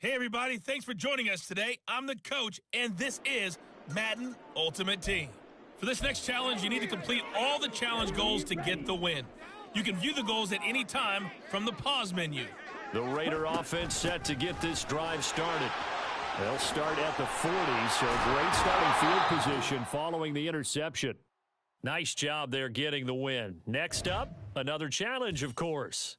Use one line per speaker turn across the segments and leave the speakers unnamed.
Hey everybody, thanks for joining us today. I'm the coach, and this is Madden Ultimate Team. For this next challenge, you need to complete all the challenge goals to get the win. You can view the goals at any time from the pause menu.
The Raider offense set to get this drive started. They'll start at the 40, so great starting field position following the interception. Nice job there getting the win. Next up, another challenge, of course.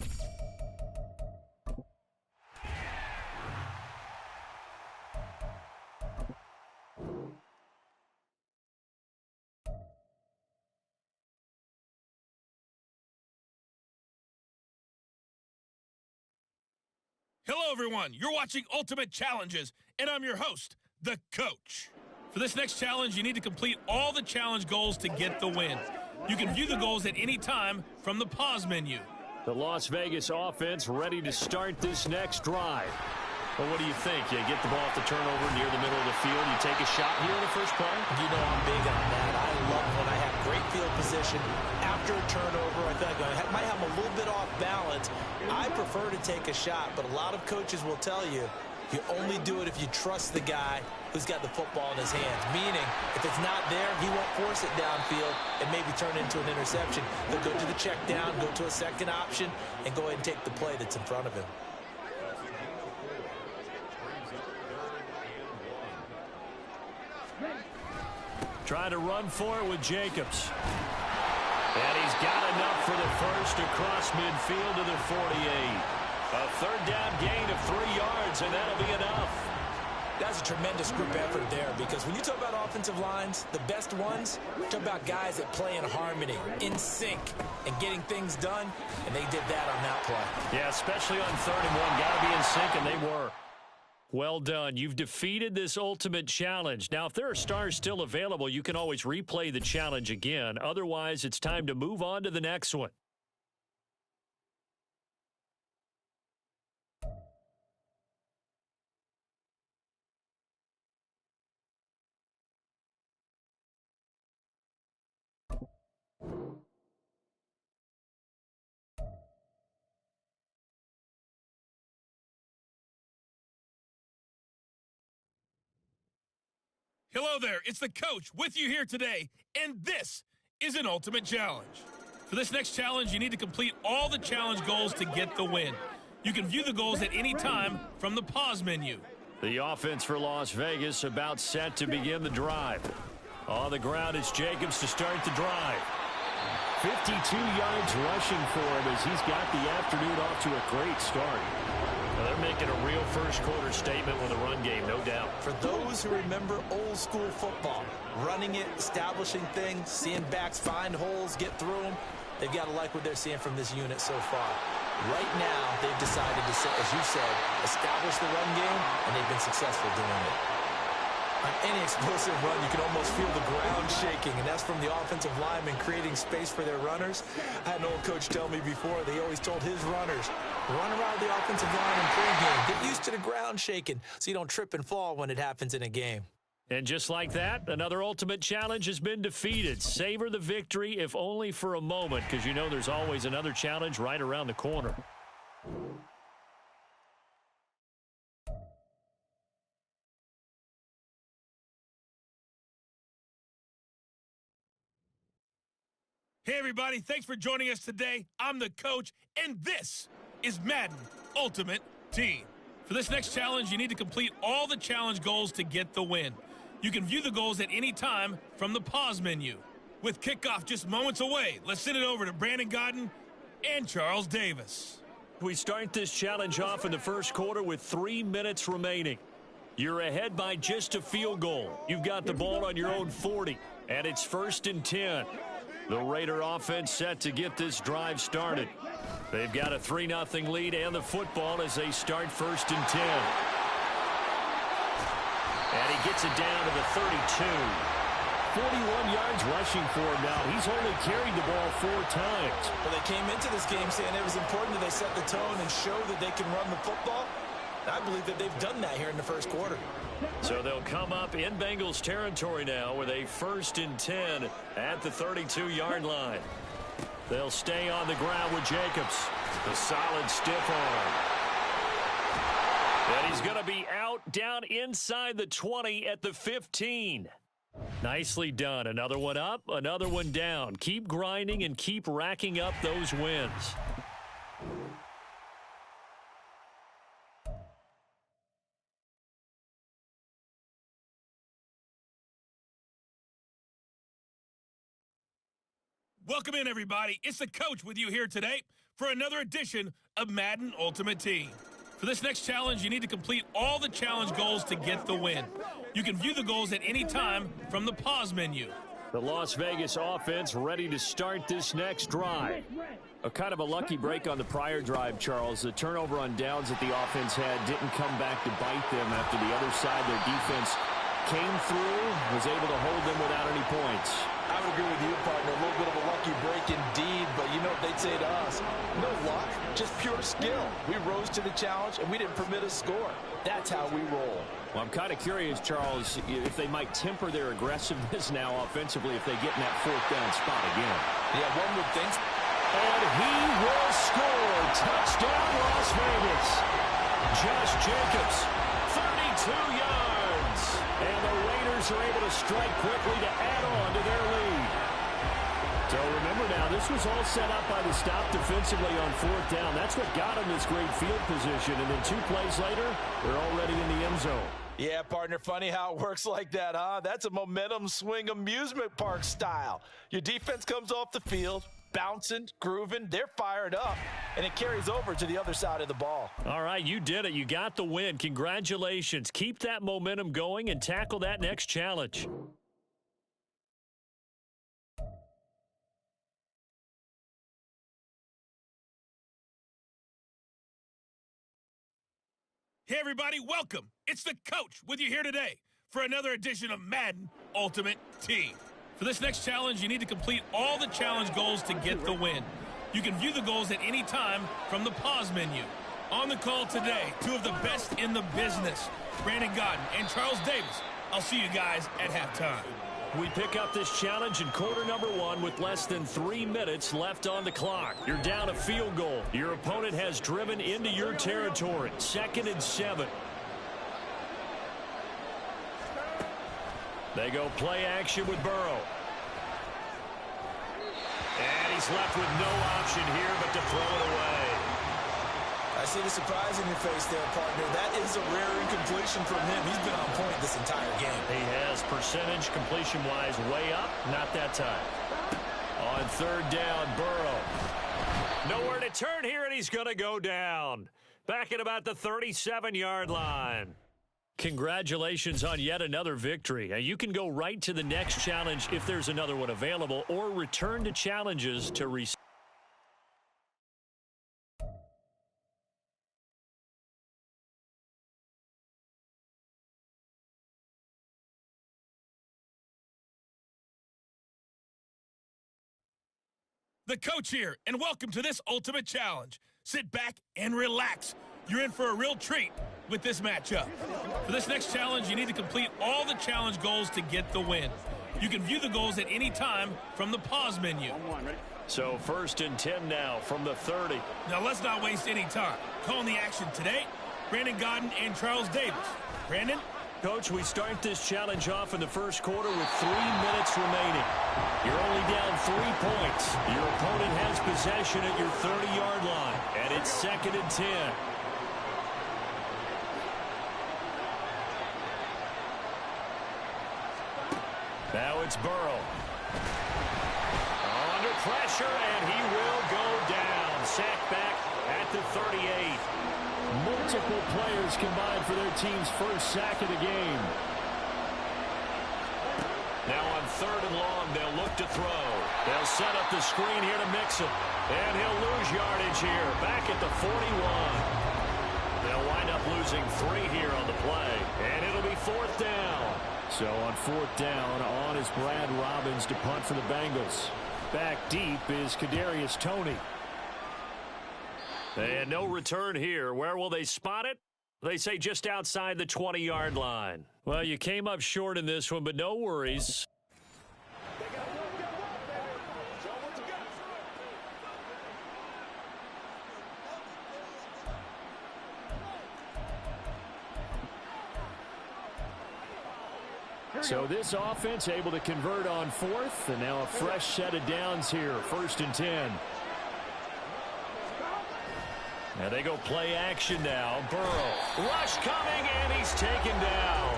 Hello everyone, you're watching Ultimate Challenges, and I'm your host, the coach. For this next challenge, you need to complete all the challenge goals to get the win. You can view the goals at any time from the pause menu.
The Las Vegas offense ready to start this next drive. Well, what do you think? You get the ball off the turnover near the middle of the field. You take a shot here in the first play?
You know I'm big on that. I love when I have great field position after a turnover. I feel like I might have a little bit off balance. I prefer to take a shot, but a lot of coaches will tell you, you only do it if you trust the guy who's got the football in his hands. Meaning, if it's not there, he won't force it downfield and maybe turn into an interception. He'll go to the check down, go to a second option, and go ahead and take the play that's in front of him.
Trying to run for it with Jacobs. And he's got enough for the first across midfield to the 48. A third down gain of 3 yards, and that'll be enough.
That's a tremendous group effort there, because when you talk about offensive lines, the best ones, talk about guys that play in harmony, in sync, and getting things done, and they did that on that play.
Yeah, especially on 3rd and 1. Got to be in sync, and they were. Well done. You've defeated this ultimate challenge. Now, if there are stars still available, you can always replay the challenge again. Otherwise, it's time to move on to the next one.
Hello there, it's the coach with you here today, and this is an Ultimate Challenge. For this next challenge, you need to complete all the challenge goals to get the win. You can view the goals at any time from the pause menu.
The offense for Las Vegas about set to begin the drive. On the ground, it's Jacobs to start the drive. 52 yards rushing for him as he's got the afternoon off to a great start.
Well, they're making a real first-quarter statement with a run game, no doubt.
For those who remember old-school football, running it, establishing things, seeing backs find holes, get through them, they've got to like what they're seeing from this unit so far. Right now, they've decided to, as you said, establish the run game, and they've been successful doing it. On any explosive run, you can almost feel the ground shaking, and that's from the offensive linemen creating space for their runners. I had an old coach tell me before, they always told his runners, run around the offensive line in pregame. Get used to the ground shaking so you don't trip and fall when it happens in a game.
And just like that, another ultimate challenge has been defeated. Savor the victory, if only for a moment, because you know there's always another challenge right around the corner.
Hey everybody, thanks for joining us today. I'm the coach, and this is Madden Ultimate Team. For this next challenge, you need to complete all the challenge goals to get the win. You can view the goals at any time from the pause menu. With kickoff just moments away, let's send it over to Brandon Godden and Charles Davis.
We start this challenge off in the first quarter with 3 minutes remaining. You're ahead by just a field goal. You've got the ball on your own 40, and it's 1st and 10. The Raider offense set to get this drive started. They've got a 3-0 lead and the football as they start 1st and 10. And he gets it down to the 32. 41 yards rushing for him now. He's only carried the ball 4 times.
Well, they came into this game saying it was important that they set the tone and show that they can run the football. I believe that they've done that here in the first quarter.
So they'll come up in Bengals territory now with a 1st and 10 at the 32-yard line. They'll stay on the ground with Jacobs. The solid stiff arm. And he's going to be out down inside the 20 at the 15. Nicely done. Another one up, another one down. Keep grinding and keep racking up those wins.
Welcome in, everybody. It's the coach with you here today for another edition of Madden Ultimate Team. For this next challenge, you need to complete all the challenge goals to get the win. You can view the goals at any time from the pause menu.
The Las Vegas offense ready to start this next drive. A kind of a lucky break on the prior drive, Charles. The turnover on downs that the offense had didn't come back to bite them after the other side. Their defense came through, was able to hold them without any points.
I would agree with you, partner. A little bit of a lucky break indeed, but you know what they'd say to us? No luck, just pure skill. We rose to the challenge, and we didn't permit a score. That's how we roll.
Well, I'm kind of curious, Charles, if they might temper their aggressiveness now offensively if they get in that fourth down spot again.
Yeah, one would think.
And he will score. Touchdown, Las Vegas. Josh Jacobs, 32 yards. And the Raiders are able to strike quickly to add on to their lead. So remember now, this was all set up by the stop defensively on fourth down. That's what got them this great field position. And then 2 plays later, they're already in the end zone.
Yeah, partner, funny how it works like that, huh? That's a momentum swing amusement park style. Your defense comes off the field, bouncing, grooving, they're fired up, and it carries over to the other side of the ball.
All right, you did it. You got the win. Congratulations. Keep that momentum going and tackle that next challenge.
Hey, everybody, welcome. It's the coach with you here today for another edition of Madden Ultimate Team. For this next challenge, you need to complete all the challenge goals to get the win. You can view the goals at any time from the pause menu. On the call today, 2 of the best in the business, Brandon Gaudin and Charles Davis. I'll see you guys at halftime.
We pick up this challenge in quarter number 1 with less than 3 minutes left on the clock. You're down a field goal. Your opponent has driven into your territory. 2nd and 7. They go play action with Burrow. And he's left with no option here but to throw it away.
I see the surprise in your face there, partner. That is a rare incompletion from him. He's been on point this entire game.
He has, percentage completion-wise way up. Not that time. On 3rd down, Burrow. Nowhere to turn here, and he's going to go down. Back at about the 37-yard line. Congratulations on yet another victory. Now, you can go right to the next challenge if there's another one available, or return to challenges to receive.
The coach here, and welcome to this ultimate challenge. Sit back and relax. You're in for a real treat with this matchup. For this next challenge, you need to complete all the challenge goals to get the win. You can view the goals at any time from the pause menu.
So 1st and 10 now from the 30.
Now let's not waste any time. Calling the action today, Brandon Gaudin and Charles Davis. Brandon?
Coach, we start this challenge off in the first quarter with 3 minutes remaining. You're only down 3 points. Your opponent has possession at your 30-yard line, and it's 2nd and 10. Now it's Burrow. Under pressure, and he will go down. Sacked back at the 38. Multiple players combined for their team's first sack of the game. Now on 3rd and long, they'll look to throw. They'll set up the screen here to Mixon. And he'll lose yardage here, back at the 41. They'll wind up losing 3 here on the play. And it'll be 4th down. So on 4th down, on is Brad Robbins to punt for the Bengals. Back deep is Kadarius Toney. And no return here. Where will they spot it? They say just outside the 20-yard line. Well, you came up short in this one, but no worries. So this offense able to convert on fourth, and now a fresh set of downs here, 1st and 10. Now they go play action now. Burrow, rush coming, and he's taken down.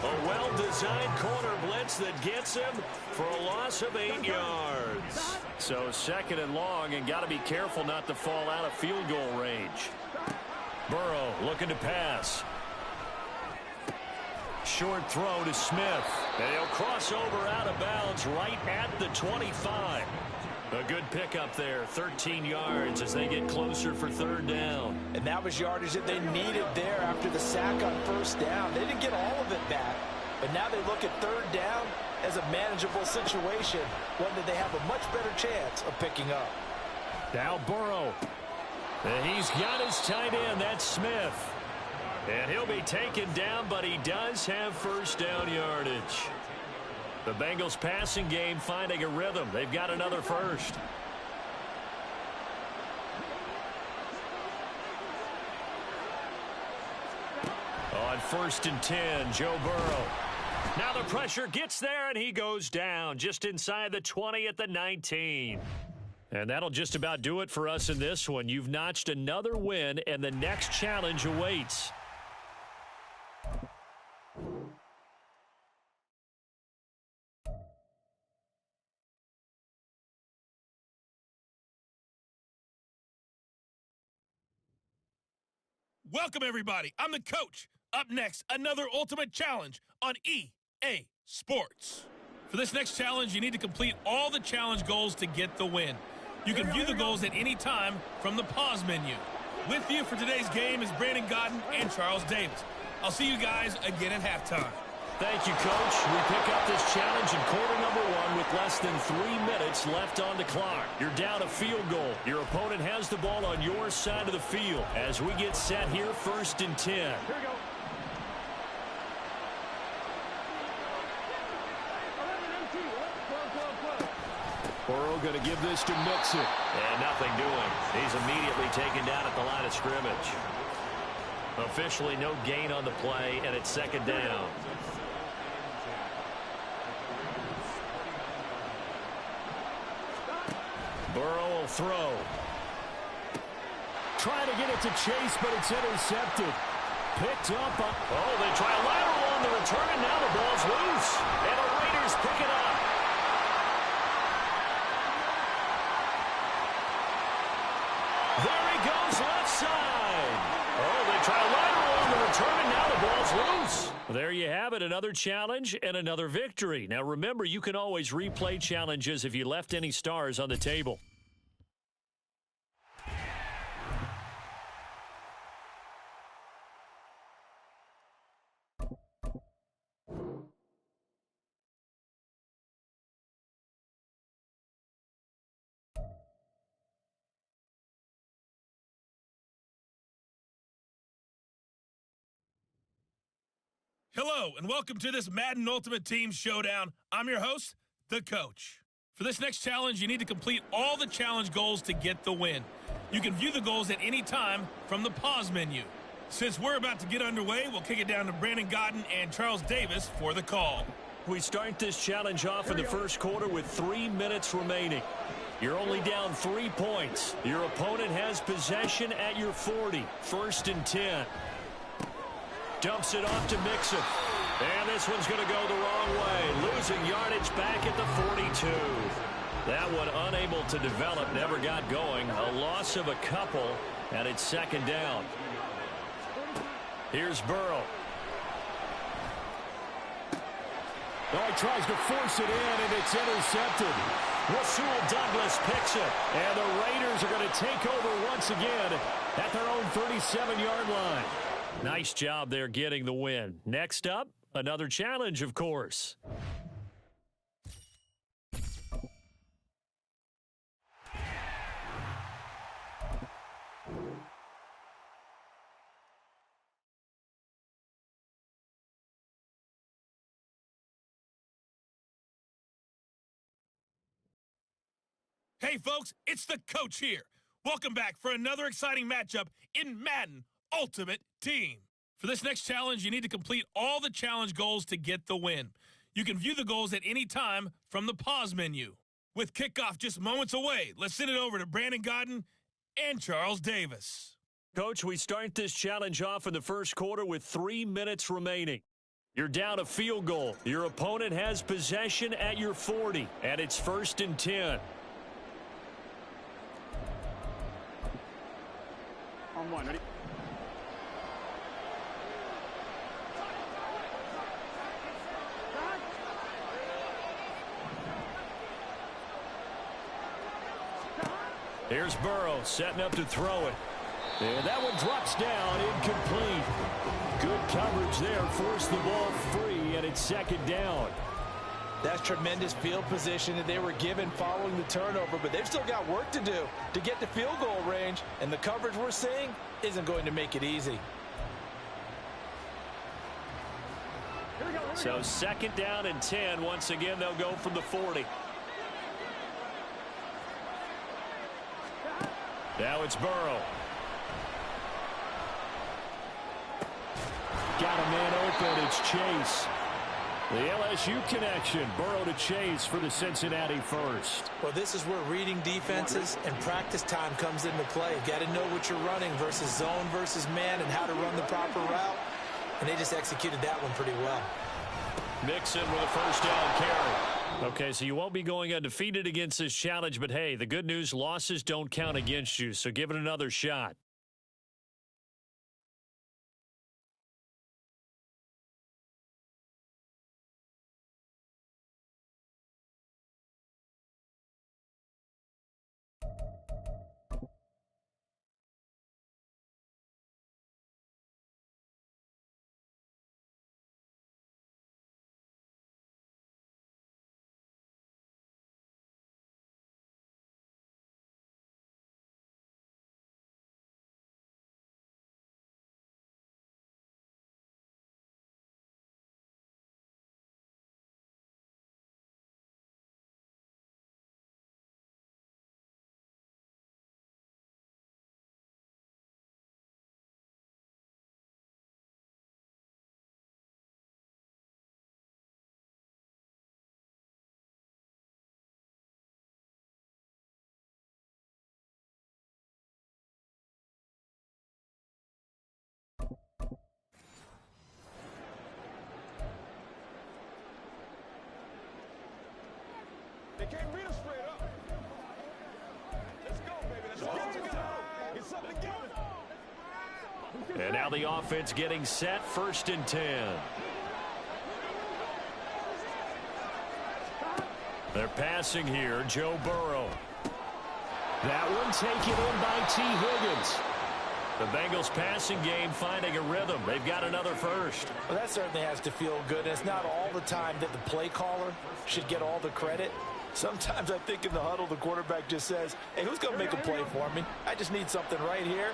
A well-designed corner blitz that gets him for a loss of 8 yards. So 2nd and long, and got to be careful not to fall out of field goal range. Burrow looking to pass. Short throw to Smith. And he'll cross over out of bounds right at the 25. A good pickup there, 13 yards as they get closer for 3rd down.
And that was yardage that they needed there after the sack on 1st down. They didn't get all of it back, but now they look at 3rd down as a manageable situation, one that they have a much better chance of picking up.
Now Burrow. And he's got his tight end, that's Smith. And he'll be taken down, but he does have 1st down yardage. The Bengals passing game finding a rhythm. They've got another 1st. On 1st and 10, Joe Burrow. Now the pressure gets there, and he goes down just inside the 20 at the 19. And that'll just about do it for us in this one. You've notched another win, and the next challenge awaits.
Welcome, everybody. I'm the coach. Up next, another ultimate challenge on EA Sports. For this next challenge, you need to complete all the challenge goals to get the win. You can view the goals at any time from the pause menu. With you for today's game is Brandon Godden and Charles Davis. I'll see you guys again at halftime.
Thank you, Coach. We pick up this challenge in quarter number 1 with less than 3 minutes left on the clock. You're down a field goal. Your opponent has the ball on your side of the field as we get set here, 1st and 10. Here we go. Burrow going to give this to Mixon. And nothing doing. He's immediately taken down at the line of scrimmage. Officially no gain on the play, and it's 2nd down. Burrow will throw. Trying to get it to Chase, but it's intercepted. Picked up. Oh, they try a lateral on the return, and now the ball's loose. And the Raiders pick it up. There he goes, left side. Oh, they try a lateral on the return, and now the ball's loose. There you have it, another challenge and another victory. Now, remember, you can always replay challenges if you left any stars on the table.
Hello, and welcome to this Madden Ultimate Team Showdown. I'm your host, the coach. For this next challenge, you need to complete all the challenge goals to get the win. You can view the goals at any time from the pause menu. Since we're about to get underway, we'll kick it down to Brandon Godden and Charles Davis for the call.
We start this challenge off in the 1st quarter with 3 minutes remaining. You're only down 3 points. Your opponent has possession at your 40. 1st and 10. Dumps it off to Mixon. And this one's going to go the wrong way. Losing yardage back at the 42. That one unable to develop, never got going. A loss of a couple, and it's 2nd down. Here's Burrow. Oh, he tries to force it in, and it's intercepted. Rasul Douglas picks it. And the Raiders are going to take over once again at their own 37-yard line. Nice job there getting the win. Next up, another challenge, of course.
Hey, folks, it's the coach here. Welcome back for another exciting matchup in Madden Ultimate Team. For this next challenge, you need to complete all the challenge goals to get the win. You can view the goals at any time from the pause menu. With kickoff just moments away, let's send it over to Brandon Godden and Charles Davis.
Coach, we start this challenge off in the first quarter with 3 minutes remaining. You're down a field goal. Your opponent has possession at your 40, and it's 1st and 10.
On one, ready?
Here's Burrow setting up to throw it. And that one drops down, incomplete. Good coverage there, forced the ball free, and it's 2nd down.
That's tremendous field position that they were given following the turnover, but they've still got work to do to get to field goal range, and the coverage we're seeing isn't going to make it easy.
So 2nd down and 10. Once again, they'll go from the 40. Now it's Burrow. Got a man open. It's Chase. The LSU connection. Burrow to Chase for the Cincinnati first.
Well, this is where reading defenses and practice time comes into play. Got to know what you're running versus zone versus man and how to run the proper route. And they just executed that one pretty well.
Mixon with a 1st down carry. Okay, so you won't be going undefeated against this challenge, but hey, the good news, losses don't count against you, so give it another shot.
They can't beat us straight up. Let's go, baby. Let's go. Get something together.
And now the offense getting set, 1st and 10. They're passing here, Joe Burrow. That one taken in by T. Higgins. The Bengals passing game finding a rhythm. They've got another first.
Well, that certainly has to feel good. It's not all the time that the play caller should get all the credit. Sometimes I think in the huddle, the quarterback just says, hey, who's going to make a play for me? I just need something right here.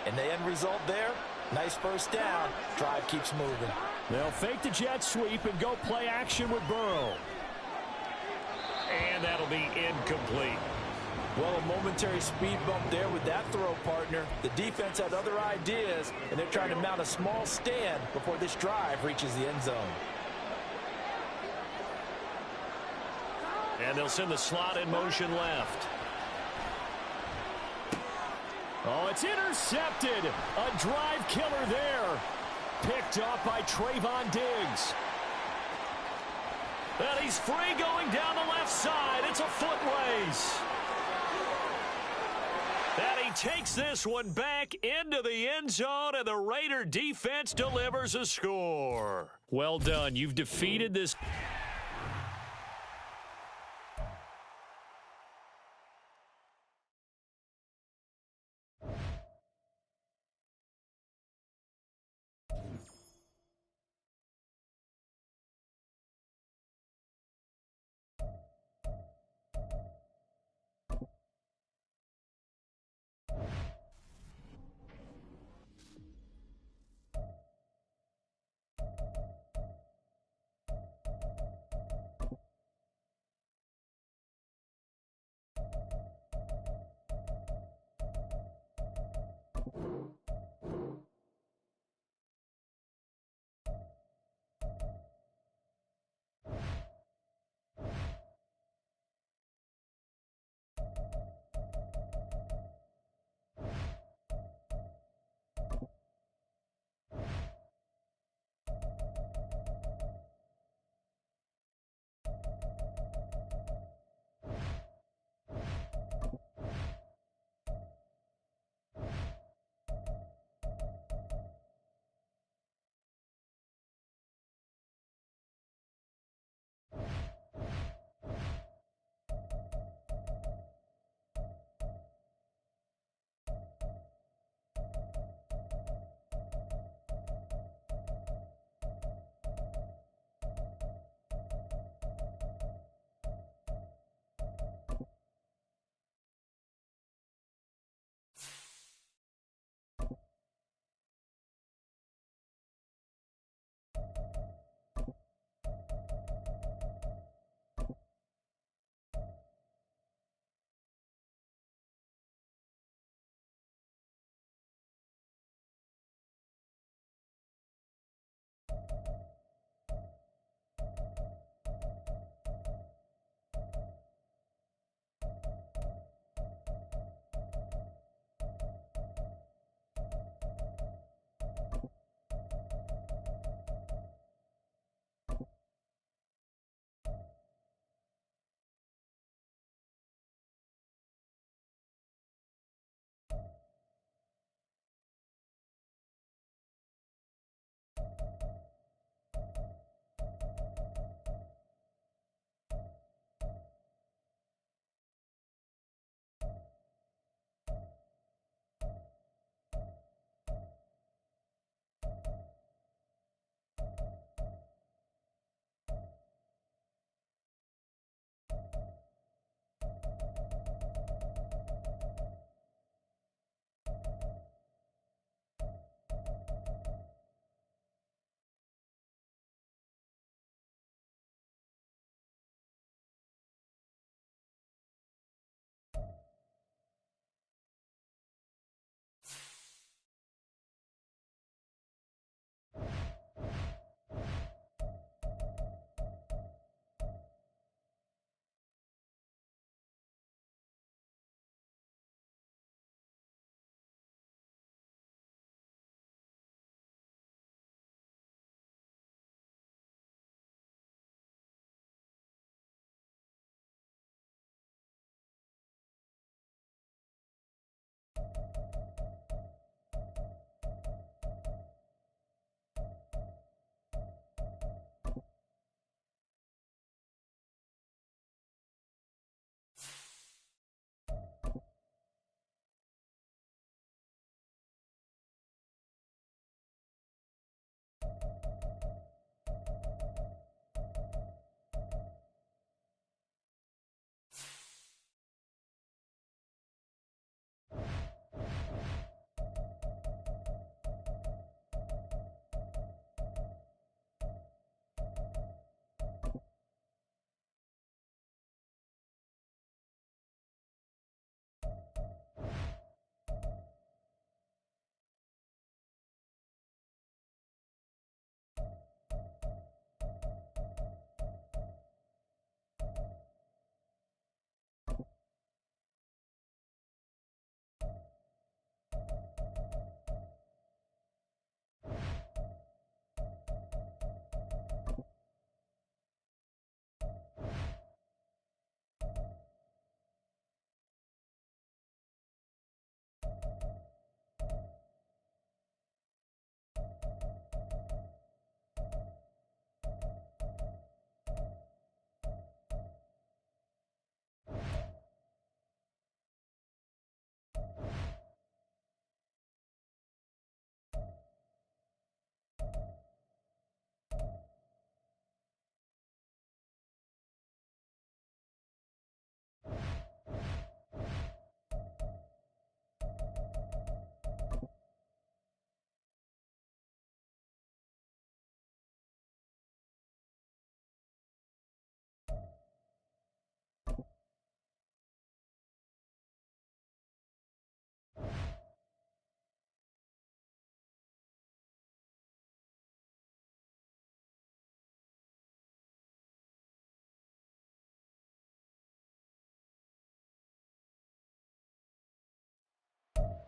And the end result there, nice 1st down. Drive keeps moving.
They'll fake the jet sweep and go play action with Burrow. And that'll be incomplete.
Well, a momentary speed bump there with that throw, partner. The defense had other ideas, and they're trying to mount a small stand before this drive reaches the end zone.
And they'll send the slot in motion left. Oh, it's intercepted. A drive killer there. Picked up by Trayvon Diggs. And he's free going down the left side. It's a foot race. And he takes this one back into the end zone, and the Raider defense delivers a score. Well done. You've defeated this.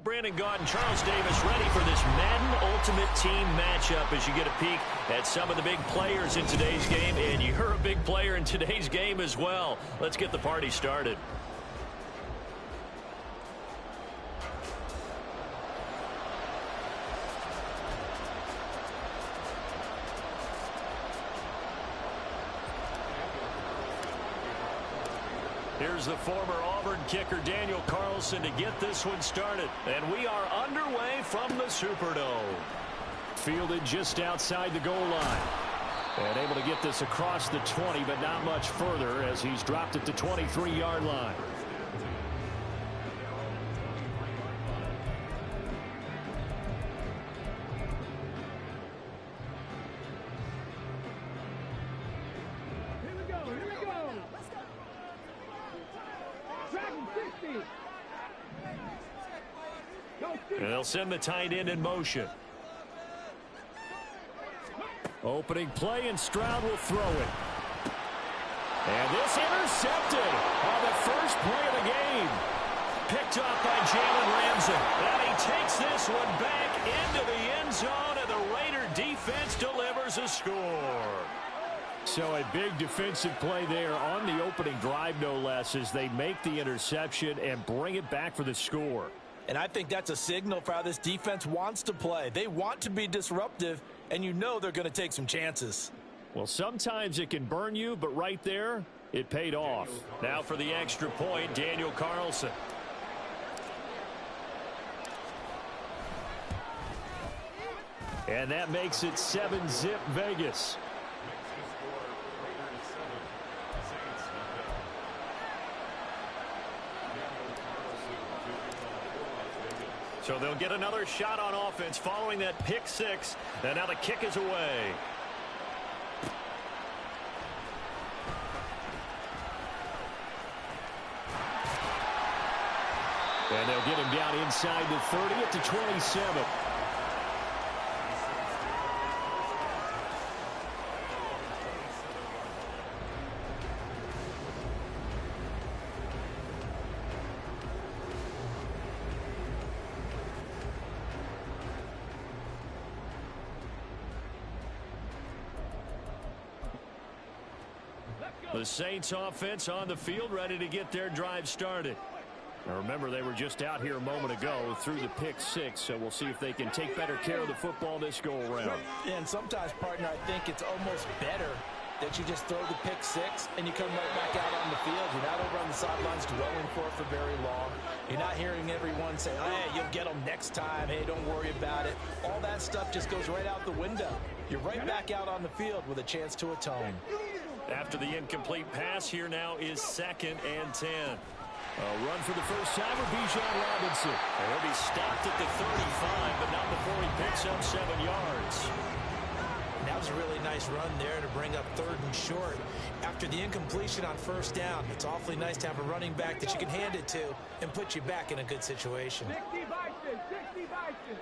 Brandon Gaudin, Charles Davis ready for this Madden Ultimate Team matchup as you get a peek at some of the big players in today's game. And you're a big player in today's game as well. Let's get the party started. Here's the former Auburn kicker, Daniel Carlson, to get this one started. And we are underway from the Superdome. Fielded just outside the goal line. And able to get this across the 20, but not much further as he's dropped at the 23-yard line. And they'll send the tight end in motion. Opening play, and Stroud will throw it. And this intercepted on the first play of the game. Picked off by Jalen Ramsey. And he takes this one back into the end zone, and the Raider defense delivers a score. So a big defensive play there on the opening drive, no less, as they make the interception and bring it back for the score.
And I think that's a signal for how this defense wants to play. They want to be disruptive, and you know they're going to take some chances.
Well, sometimes it can burn you, but right there, it paid off. Now for the extra point, Daniel Carlson. And that makes it 7-zip Vegas. So they'll get another shot on offense following that pick six. And now the kick is away. And they'll get him down inside the 30 at the 27. The Saints offense on the field, ready to get their drive started. Now remember, they were just out here a moment ago through the pick six, so we'll see if they can take better care of the football this go-around.
And sometimes, partner, I think it's almost better that you just throw the pick six and you come right back out on the field. You're not over on the sidelines dwelling for it for very long. You're not hearing everyone say, hey, you'll get them next time. Hey, don't worry about it. All that stuff just goes right out the window. You're right back out on the field with a chance to atone.
After the incomplete pass, here now is 2nd and 10. A run for the first time with Bijan Robinson. And he'll be stopped at the 35, but not before he picks up 7 yards.
That was a really nice run there to bring up 3rd and short. After the incompletion on 1st down, it's awfully nice to have a running back that you can hand it to and put you back in a good situation.
60 Bison, 60 Bison.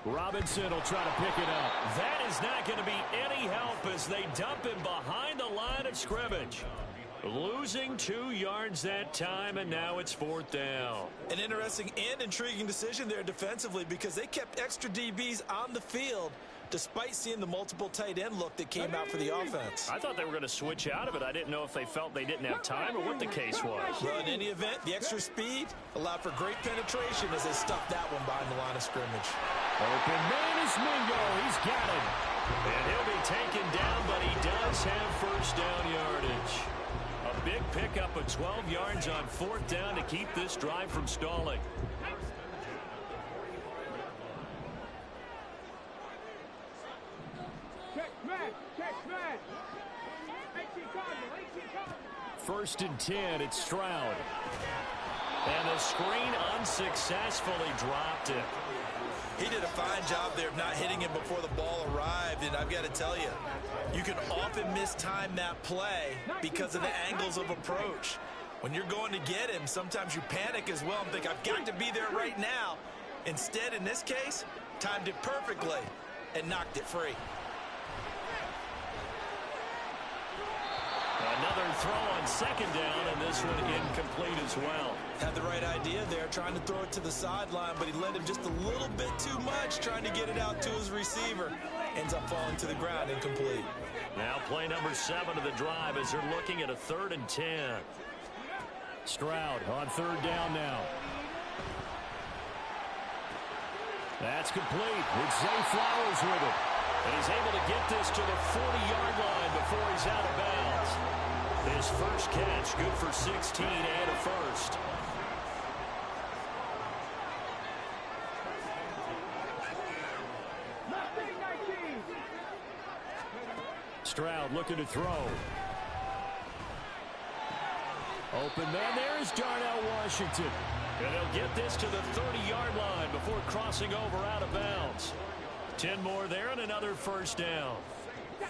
Robinson will try to pick it up. That is not going to be any help as they dump him behind the line of scrimmage. Losing 2 yards that time, and now it's 4th down.
An interesting and intriguing decision there defensively because they kept extra DBs on the field despite seeing the multiple tight end look that came out for the offense.
I thought they were going to switch out of it. I didn't know if they felt they didn't have time or what the case was.
Well, in any event, the extra speed allowed for great penetration as they stuffed that one behind the line of scrimmage.
Open man is Mingo. He's got it. And he'll be taken down, but he does have 1st down yardage. A big pickup of 12 yards on 4th down to keep this drive from stalling.
Check smash. 18 Cardinal.
1st and 10, it's Stroud. And the screen unsuccessfully dropped it.
He did a fine job there of not hitting him before the ball arrived, and I've got to tell you, you can often mistime that play because of the angles of approach. When you're going to get him, sometimes you panic as well and think, I've got to be there right now. Instead, in this case, timed it perfectly and knocked it free.
Another throw on second down, and this one incomplete as well.
Had the right idea there, trying to throw it to the sideline, but he led him just a little bit too much, trying to get it out to his receiver. Ends up falling to the ground, incomplete.
Now play number 7 of the drive as they're looking at a 3rd and 10. Stroud on 3rd down now. That's complete. It's Zay Flowers with it. And he's able to get this to the 40-yard line before he's out of bounds. His first catch, good for 16 and a first. Stroud looking to throw. Open man there is Darnell Washington. And they'll get this to the 30-yard line before crossing over out of bounds. 10 more there and another first down.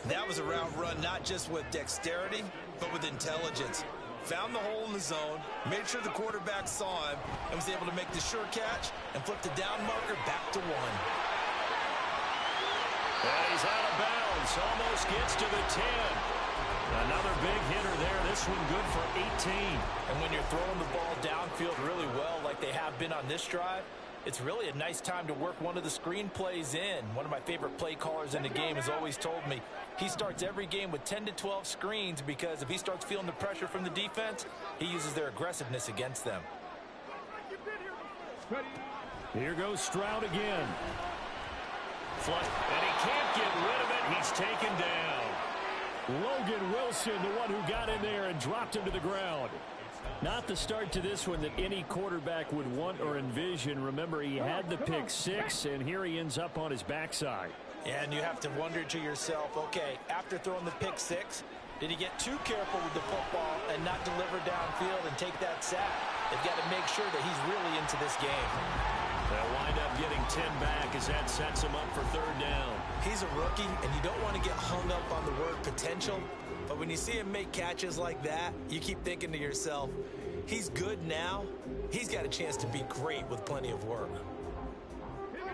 That was a route run not just with dexterity, but with intelligence. Found the hole in the zone, made sure the quarterback saw him, and was able to make the sure catch and flip the down marker back to 1.
And he's out of bounds. Almost gets to the 10. Another big hitter there. This one good for 18.
And when you're throwing the ball downfield really well like they have been on this drive, it's really a nice time to work one of the screen plays in. One of my favorite play callers in the game has always told me he starts every game with 10 to 12 screens because if he starts feeling the pressure from the defense, he uses their aggressiveness against them.
Here goes Stroud again. And he can't get rid of it. He's taken down. Logan Wilson, the one who got in there and dropped him to the ground. Not the start to this one that any quarterback would want or envision. Remember, he had the pick 6, and here he ends up on his backside.
And you have to wonder to yourself, okay, after throwing the pick 6, did he get too careful with the football and not deliver downfield and take that sack? They've got to make sure that he's really into this game.
They'll wind up getting 10 back as that sets him up for 3rd down.
He's a rookie, and you don't want to get hung up on the word potential. But when you see him make catches like that, you keep thinking to yourself, he's good now. He's got a chance to be great with plenty of work.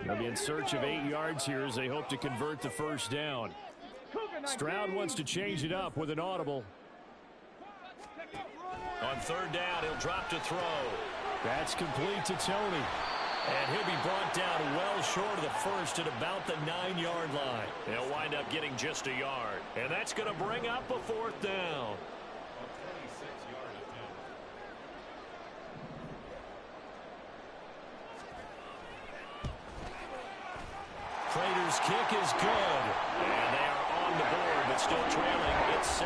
They'll be in search of 8 yards here as they hope to convert the first down. Stroud wants to change it up with an audible. On 3rd down, he'll drop to throw. That's complete to Tony. And he'll be brought down well short of the first at about the 9-yard line. They'll wind up getting just a yard. And that's going to bring up a 4th down. Prater's kick is good. And they are on the board, but still trailing. It's 7-3.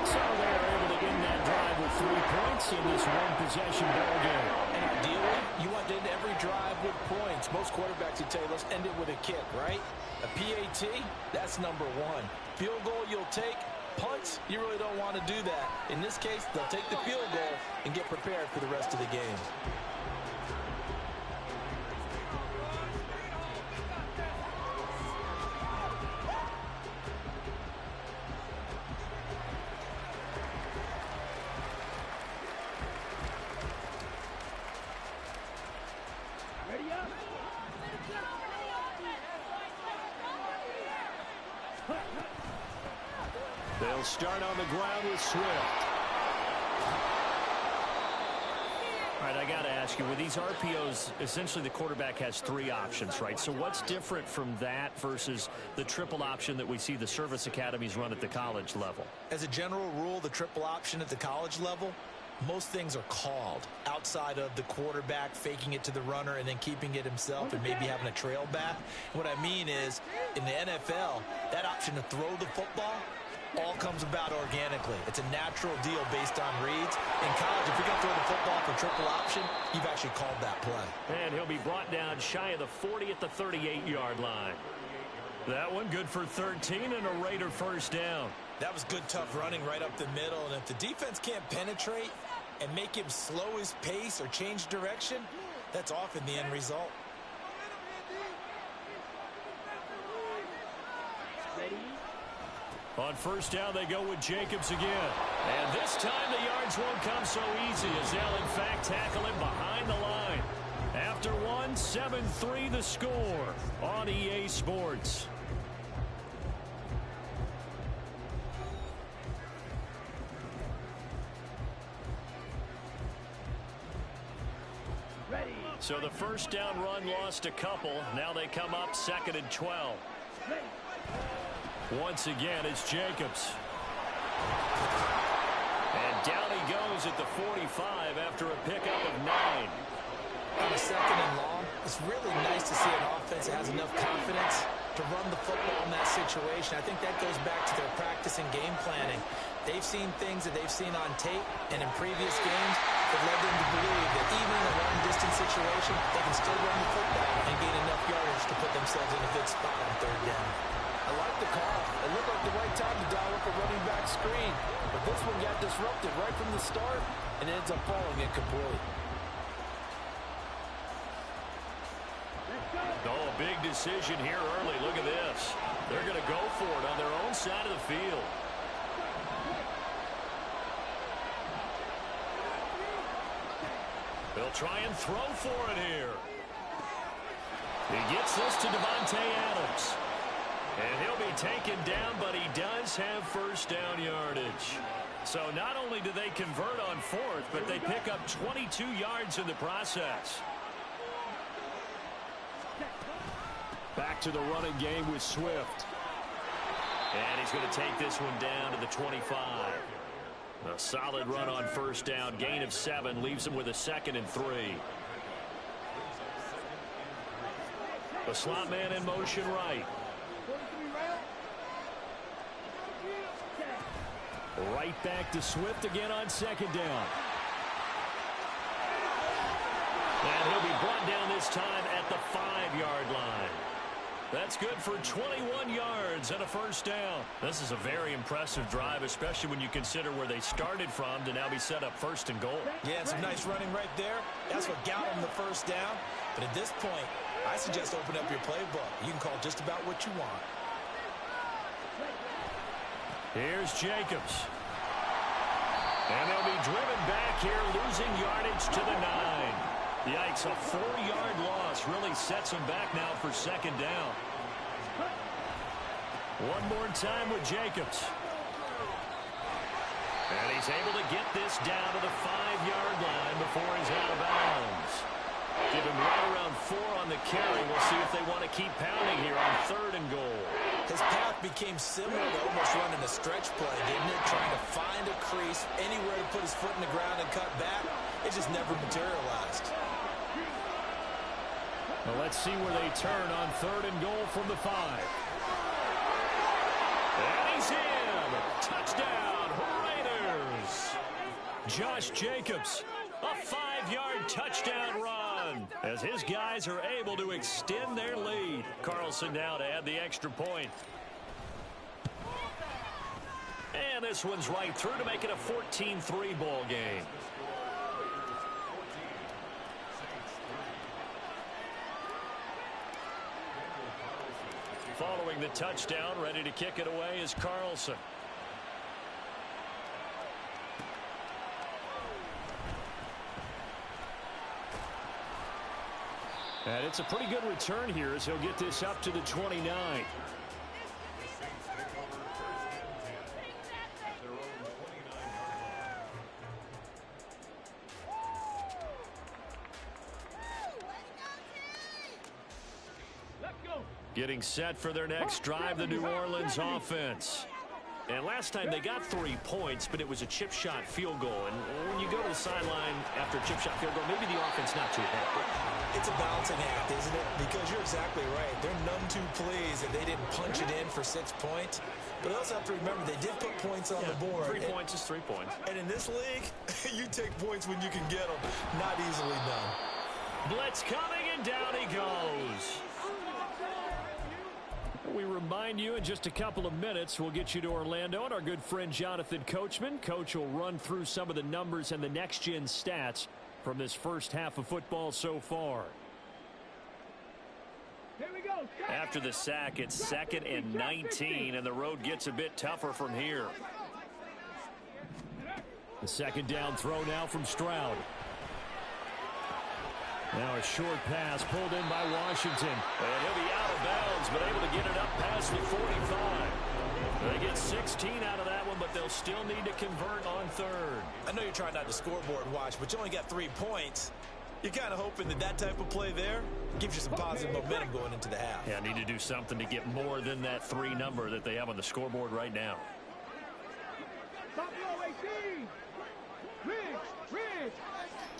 So they are able to end that drive with 3 points in this one-possession ball game.
And ideally, you want to end every drive with points. Most quarterbacks would tell you, let's end it with a kick, right? A PAT, that's number 1. Field goal you'll take. Punts, you really don't want to do that. In this case, they'll take the field goal and get prepared for the rest of the game.
They'll start on the ground with Swift. All right, I got to ask you, with these RPOs, essentially the quarterback has 3 options, right? So what's different from that versus the triple option that we see the service academies run at the college level?
As a general rule, the triple option at the college level, most things are called outside of the quarterback faking it to the runner and then keeping it himself and maybe having a trail back. What I mean is, in the NFL, that option to throw the football all comes about organically. It's a natural deal based on reads. In college, if you're going to throw the football for triple option, you've actually called that play.
And he'll be brought down shy of the 40 at the 38-yard line. That one good for 13 and a Raider first down.
That was good, tough running right up the middle. And if the defense can't penetrate and make him slow his pace or change direction, that's often the end result.
On first down, they go with Jacobs again. And this time the yards won't come so easy as they'll, in fact, tackle him behind the line. After 1, 7-3 the score on EA Sports. So the first down run lost a couple. Now they come up 2nd and 12. Once again, it's Jacobs. And down he goes at the 45 after a pickup of 9.
On a 2nd and long, it's really nice to see an offense that has enough confidence to run the football in that situation. I think that goes back to their practice and game planning. They've seen things that they've seen on tape and in previous games that led them to believe that even in a long-distance situation, they can still run the football and gain enough yardage to put themselves in a good spot on 3rd down.
I like the call. It looked like the right time to dial up a running back screen. But this one got disrupted right from the start and ends up falling incomplete.
Oh, a big decision here early. Look at this. They're going to go for it on their own side of the field. They'll try and throw for it here. He gets this to Devontae Adams. And he'll be taken down, but he does have first down yardage. So not only do they convert on 4th, but they pick up 22 yards in the process. Back to the running game with Swift. And he's going to take this one down to the 25. A solid run on first down. Gain of 7 leaves him with a 2nd and 3. The slot man in motion right. Right back to Swift again on 2nd down. And he'll be brought down this time at the 5-yard line. That's good for 21 yards and a first down. This is a very impressive drive, especially when you consider where they started from to now be set up 1st and goal.
Yeah, some nice running right there. That's what got them the first down. But at this point, I suggest open up your playbook. You can call just about what you want.
Here's Jacobs. And they'll be driven back here, losing yardage to the 9. Yikes, a 4-yard loss really sets them back now for 2nd down. One more time with Jacobs. And he's able to get this down to the 5-yard line before he's out of bounds. Give him right around 4 on the carry. We'll see if they want to keep pounding here on 3rd and goal.
His path became similar to almost running a stretch play, didn't it? Trying to find a crease, anywhere to put his foot in the ground and cut back. It just never materialized.
Well, let's see where they turn on 3rd and goal from the 5. And he's in. Touchdown, Raiders. Josh Jacobs, a 5-yard touchdown run as his guys are able to extend their lead. Carlson now to add the extra point. And this one's right through to make it a 14-3 ball game. Following the touchdown, ready to kick it away is Carlson. And it's a pretty good return here as he'll get this up to the 29. Getting set for their next drive, the New Orleans offense. And last time they got 3 points, but it was a chip shot field goal. And when you go to the sideline after a chip shot field goal, maybe the offense not too happy.
It's a balancing act, isn't it? Because you're exactly right. They're none too pleased that they didn't punch it in for 6 points. But they also have to remember they did put points on the board.
3 points is 3 points.
And in this league, you take points when you can get them. Not easily done.
Blitz coming, and down he goes. We remind you in just a couple of minutes, we'll get you to Orlando and our good friend Jonathan Coachman. Coach will run through some of the numbers and the next-gen stats from this first half of football so far.
Here we go.
After the sack, it's 2nd and 19, and the road gets a bit tougher from here. The 2nd down throw now from Stroud. Now a short pass pulled in by Washington. And he'll be out of bounds, but able to get it up past the 45. They get 16 out of that one, but they'll still need to convert on 3rd.
I know you're trying not to scoreboard watch, but you only got 3 points. You're kind of hoping that type of play there gives you some positive momentum going into the half.
Yeah, need to do something to get more than that 3 number that they have on the scoreboard right now.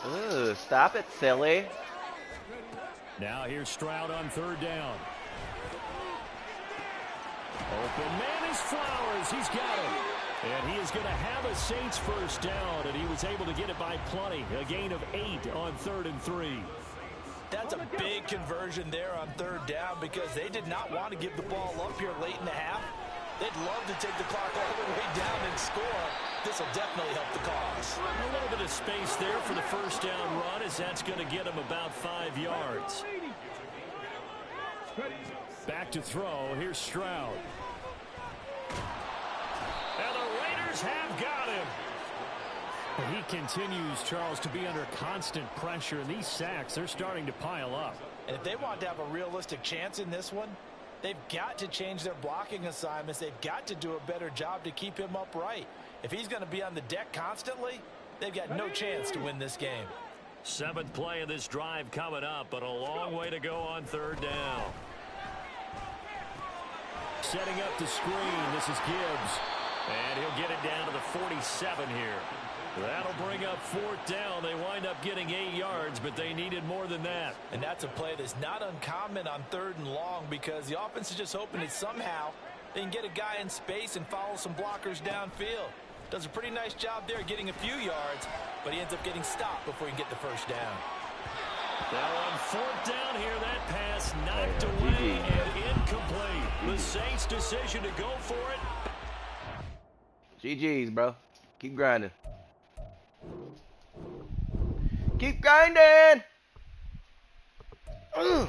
Ooh, stop it, silly.
Now here's Stroud on 3rd down. Open man is Flowers. He's got him. And he is going to have a Saints first down, and he was able to get it by plenty. A gain of 8 on 3rd and 3.
That's a big conversion there on 3rd down because they did not want to give the ball up here late in the half. They'd love to take the clock all the way down and score. This will definitely help the cause.
A little bit of space there for the first down run, as that's going to get him about 5 yards. Back to throw. Here's Stroud. And the Raiders have got him. He continues, Charles, to be under constant pressure, and these sacks, they're starting to pile up.
And if they want to have a realistic chance in this one, they've got to change their blocking assignments. They've got to do a better job to keep him upright. If he's going to be on the deck constantly, they've got no chance to win this game.
7th play of this drive coming up, but a long way to go on 3rd down. Setting up the screen, this is Gibbs. And he'll get it down to the 47 here. That'll bring up 4th down. They wind up getting 8 yards, but they needed more than that.
And that's a play that's not uncommon on 3rd and long because the offense is just hoping that somehow they can get a guy in space and follow some blockers downfield. Does a pretty nice job there getting a few yards, but he ends up getting stopped before he can get the first down.
Now on 4th down here, that pass knocked away and incomplete. The Saints' decision to go for it.
GG's, bro. Keep grinding. Keep grinding! Ugh.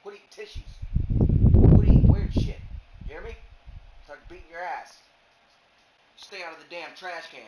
Quit eating tissues. Quit eating weird shit. You hear me? Start beating your ass. Stay out of the damn trash cans.